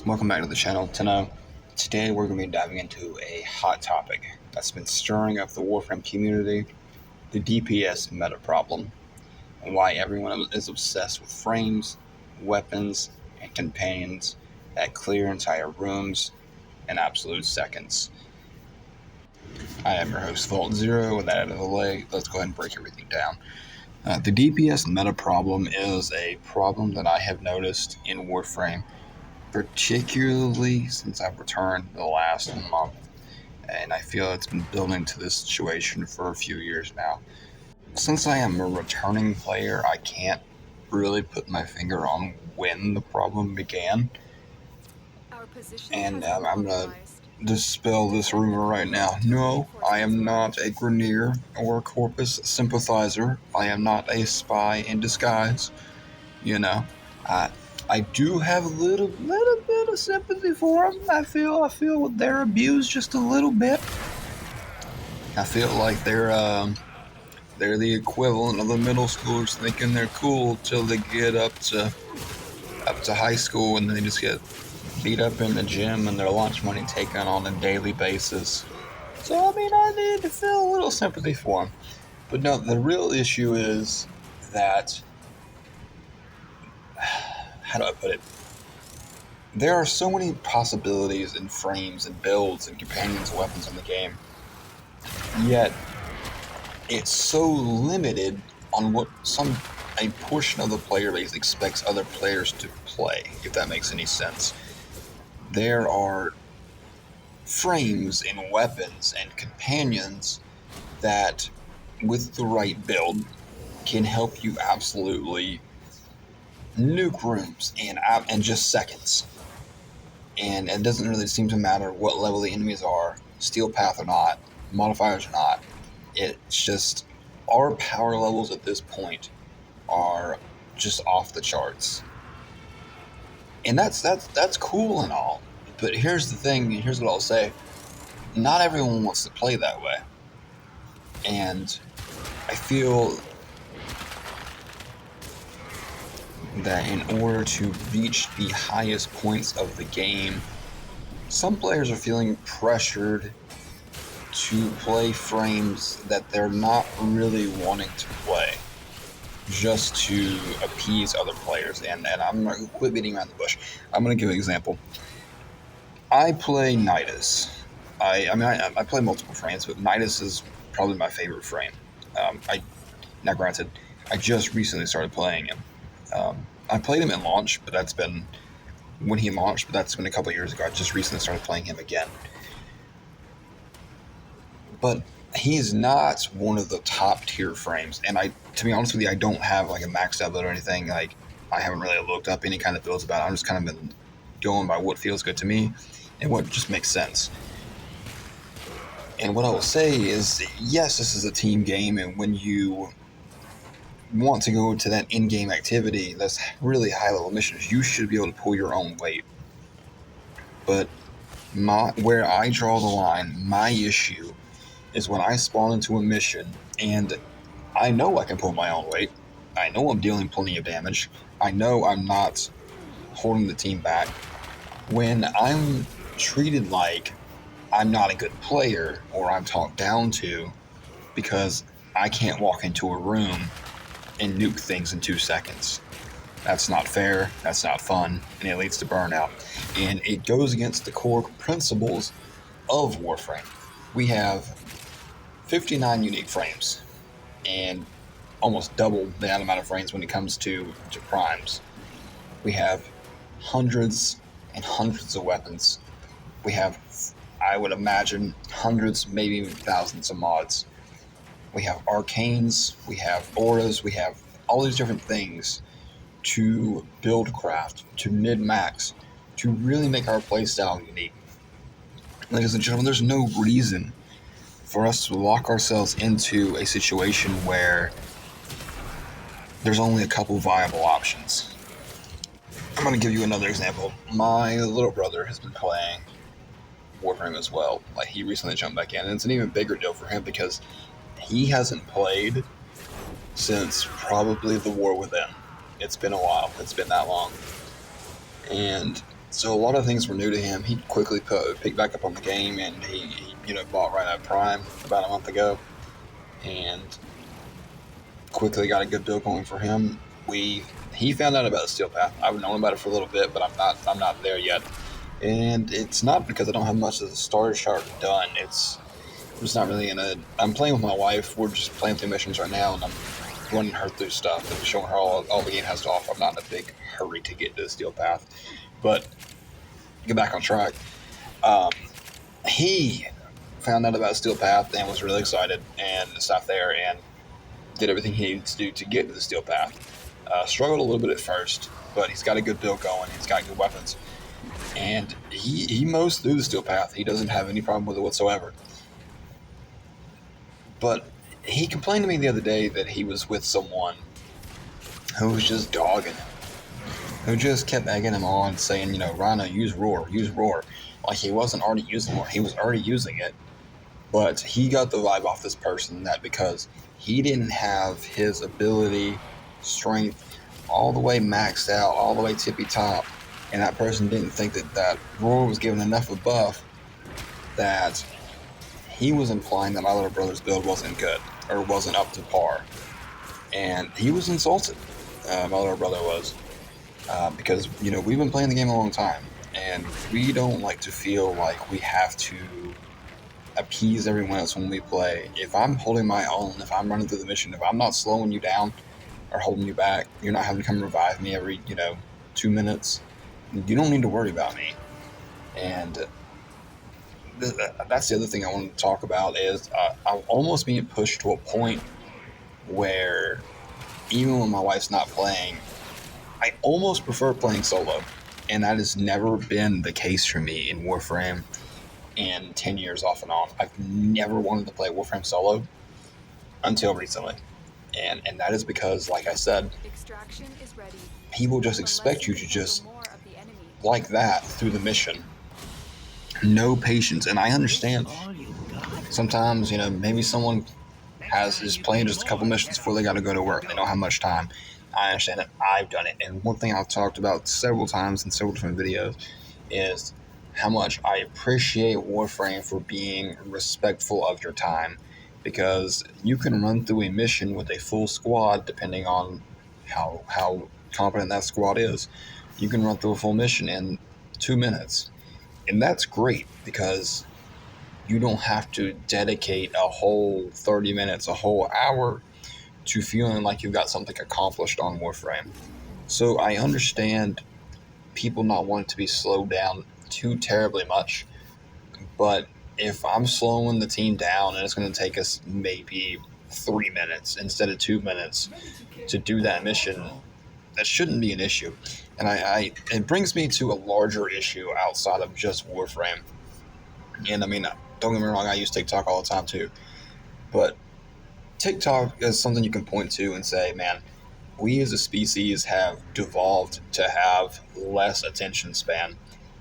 Welcome back to the channel. Today we're going to be diving into a hot topic that's been stirring up the Warframe community, the DPS Meta Problem, and why everyone is obsessed with frames, weapons, and companions that clear entire rooms in absolute seconds. I am your host, Vault Zero. With that out of the way, let's go ahead and break everything down. The DPS Meta Problem is a problem that I have noticed in Warframe, particularly since I've returned the last month, and I feel it's been building to this situation for a few years now. Since I am a returning player, I can't really put my finger on when the problem began, and I'm going to dispel this rumor right now. No, I am not a Grenier or a Corpus sympathizer. I am not a spy in disguise. You know, I do have a little bit of sympathy for them. I feel they're abused just a little bit. I feel like they're the equivalent of the middle schoolers thinking they're cool till they get up to high school, and then they just get beat up in the gym and their lunch money taken on a daily basis. So I mean, I need to feel a little sympathy for them. But no, the real issue is that, how do I put it? There are so many possibilities in frames and builds and companions and weapons in the game, yet it's so limited on what a portion of the player base expects other players to play, if that makes any sense. There are frames and weapons and companions that, with the right build, can help you absolutely nuke rooms in just seconds. And it doesn't really seem to matter what level the enemies are, steel path or not, modifiers or not. It's just our power levels at this point are just off the charts. And that's cool and all. But here's the thing, and here's what I'll say. Not everyone wants to play that way. And I feel that in order to reach the highest points of the game, some players are feeling pressured to play frames that they're not really wanting to play, just to appease other players. And I'm not going to quit beating around the bush. I'm going to give an example. I play Nidus. I play multiple frames, but Nidus is probably my favorite frame. Now granted, I just recently started playing him. I played him in launch, but that's been when he launched, but that's been a couple years ago. I just recently started playing him again. But he's not one of the top tier frames, and to be honest with you, I don't have like a maxed out build or anything. Like, I haven't really looked up any kind of builds about it. I'm just kind of been going by what feels good to me and what just makes sense. And what I will say is, yes, this is a team game, and when you want to go to that in-game activity, that's really high-level missions, you should be able to pull your own weight. But where I draw the line, my issue is when I spawn into a mission and I know I can pull my own weight. I know I'm dealing plenty of damage. I know I'm not holding the team back. When I'm treated like I'm not a good player, or I'm talked down to because I can't walk into a room and nuke things in 2 seconds. That's not fair, that's not fun, and it leads to burnout. And it goes against the core principles of Warframe. We have 59 unique frames, and almost double the amount of frames when it comes to primes. We have hundreds and hundreds of weapons. We have, I would imagine, hundreds, maybe thousands of mods. We have arcanes, we have auras, we have all these different things to build craft, to mid-max, to really make our playstyle unique. Ladies and gentlemen, there's no reason for us to lock ourselves into a situation where there's only a couple viable options. I'm going to give you another example. My little brother has been playing Warframe as well. Like, he recently jumped back in, and it's an even bigger deal for him because he hasn't played since probably the War Within. It's been a while. It's been that long. And So a lot of things were new to him. He quickly picked back up on the game, and he bought right at Prime about a month ago, and quickly got a good deal going for him. He found out about Steel Path. I've known about it for a little bit, but I'm not there yet. And it's not because I don't have much of the starter chart done. I'm just not really in a. I'm playing with my wife. We're just playing through missions right now, and I'm running her through stuff and showing her all the game has to offer. I'm not in a big hurry to get to the Steel Path, but get back on track. Um, he found out about Steel Path and was really excited and stopped there and did everything he needed to do to get to the Steel Path. Struggled a little bit at first, but he's got a good build going. He's got good weapons, and he mows through the Steel Path. He doesn't have any problem with it whatsoever. But he complained to me the other day that he was with someone who was just dogging him, who just kept egging him on, saying, Rhino, use roar, use roar. Like he wasn't already using roar, he was already using it. But he got the vibe off this person that because he didn't have his ability, strength, all the way maxed out, all the way tippy top, and that person didn't think that roar was given enough of a buff, that he was implying that my little brother's build wasn't good or wasn't up to par. And he was insulted, my little brother was, because, we've been playing the game a long time, and we don't like to feel like we have to appease everyone else when we play. If I'm holding my own, if I'm running through the mission, if I'm not slowing you down or holding you back, you're not having to come revive me every, 2 minutes, you don't need to worry about me. And that's the other thing I want to talk about is I'm almost being pushed to a point where even when my wife's not playing, I almost prefer playing solo. And that has never been the case for me in Warframe in 10 years off and on. I've never wanted to play Warframe solo until recently. And that is because, like I said, he will just expect you to just, like that, through the mission. No patience. And I understand sometimes, maybe someone is playing just a couple missions before they got to go to work. They don't have much time. I understand it. I've done it. And one thing I've talked about several times in several different videos is how much I appreciate Warframe for being respectful of your time, because you can run through a mission with a full squad depending on how competent that squad is. You can run through a full mission in 2 minutes. And that's great because you don't have to dedicate a whole 30 minutes, a whole hour to feeling like you've got something accomplished on Warframe. So I understand people not wanting to be slowed down too terribly much, but if I'm slowing the team down and it's going to take us maybe 3 minutes instead of 2 minutes to do that mission, that shouldn't be an issue. And it brings me to a larger issue outside of just Warframe. And I mean, don't get me wrong, I use TikTok all the time too. But TikTok is something you can point to and say, man, we as a species have devolved to have less attention span.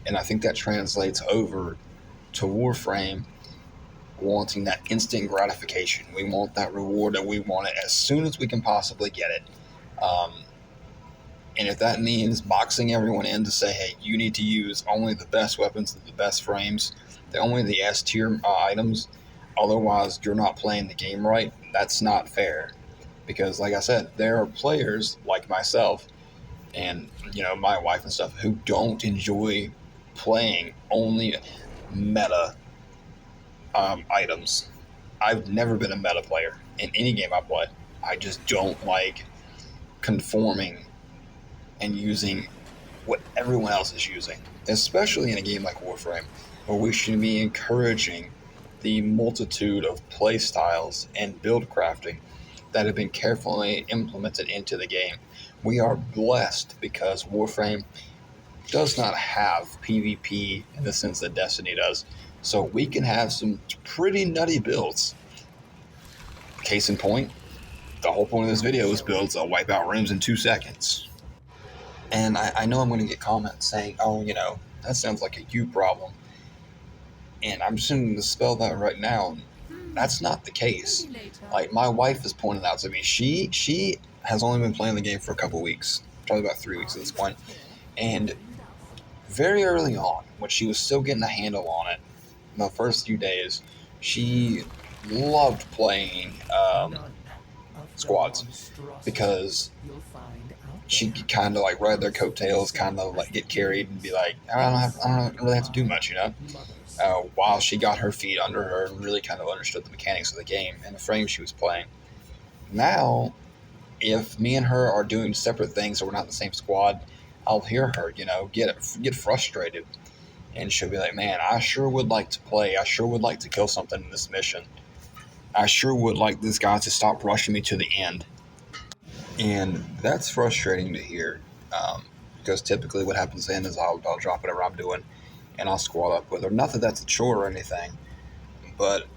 And I think that translates over to Warframe wanting that instant gratification. We want that reward, and we want it as soon as we can possibly get it. And if that means boxing everyone in to say, hey, you need to use only the best weapons, the best frames, only the S tier items, otherwise you're not playing the game right, that's not fair. Because like I said, there are players like myself and my wife and stuff who don't enjoy playing only meta items. I've never been a meta player in any game I play. I just don't like conforming and using what everyone else is using, especially in a game like Warframe, where we should be encouraging the multitude of play styles and build crafting that have been carefully implemented into the game. We are blessed because Warframe does not have PvP in the sense that Destiny does, so we can have some pretty nutty builds. Case in point, the whole point of this video is builds that wipe out rooms in 2 seconds. And I know I'm going to get comments saying, oh, that sounds like a you problem. And I'm just going to dispel that right now. That's not the case. Like, my wife has pointed out to me, she has only been playing the game for a couple weeks, probably about 3 weeks at this point. And very early on, when she was still getting a handle on it, the first few days, she loved playing squads because she could kind of like ride their coattails, kind of like get carried and be like, I don't really have to do much, you know. While she got her feet under her and really kind of understood the mechanics of the game and the frame she was playing. Now, if me and her are doing separate things or we're not in the same squad, I'll hear her, get frustrated, and she'll be like, "Man, I sure would like to play. I sure would like to kill something in this mission. I sure would like this guy to stop rushing me to the end." And that's frustrating to hear, because typically what happens then is I'll drop whatever I'm doing and I'll squad up with her. Not that that's a chore or anything, but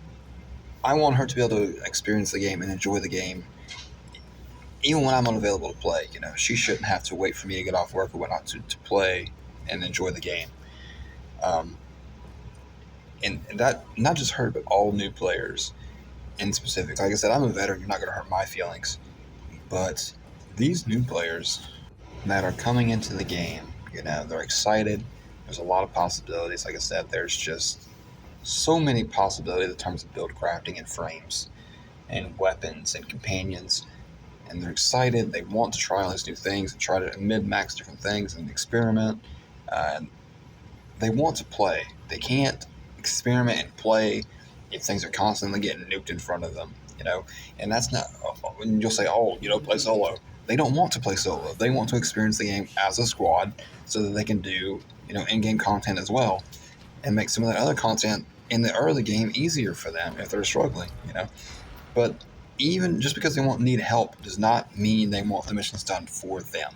I want her to be able to experience the game and enjoy the game, even when I'm unavailable to play. She shouldn't have to wait for me to get off work or whatnot to play and enjoy the game. Um, and that, not just her, but all new players in specific. Like I said, I'm a veteran. You're not going to hurt my feelings. But these new players that are coming into the game, they're excited. There's a lot of possibilities. Like I said, there's just so many possibilities in terms of build crafting and frames and weapons and companions. And they're excited. They want to try all these new things and try to mid-max different things and experiment. And they want to play. They can't experiment and play if things are constantly getting nuked in front of them, And that's not, when you'll say, oh, play solo. They don't want to play solo. They want to experience the game as a squad so that they can do, in-game content as well and make some of that other content in the early game easier for them if they're struggling. But even just because they won't need help does not mean they want the missions done for them.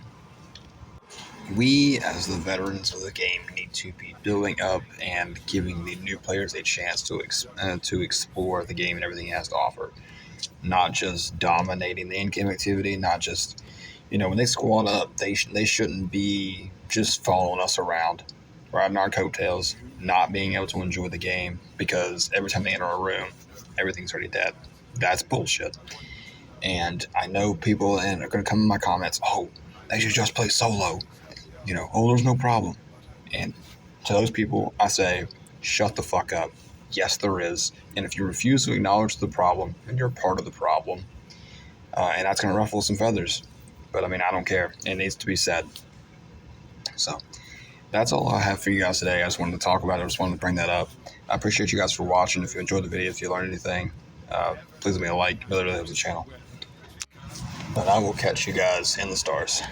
We, as the veterans of the game, need to be building up and giving the new players a chance to explore the game and everything it has to offer. Not just dominating the in-game activity, not just, when they squad up, they shouldn't be just following us around, riding our coattails, not being able to enjoy the game because every time they enter a room, everything's already dead. That's bullshit. And I know people are going to come in my comments, oh, they should just play solo. Oh, there's no problem. And to those people, I say, shut the fuck up. Yes, there is. And if you refuse to acknowledge the problem, then you're part of the problem. And that's going to ruffle some feathers. But I mean, I don't care. It needs to be said. So that's all I have for you guys today. I just wanted to talk about it. I just wanted to bring that up. I appreciate you guys for watching. If you enjoyed the video, if you learned anything, please leave me a like. It really helps the channel. But I will catch you guys in the stars.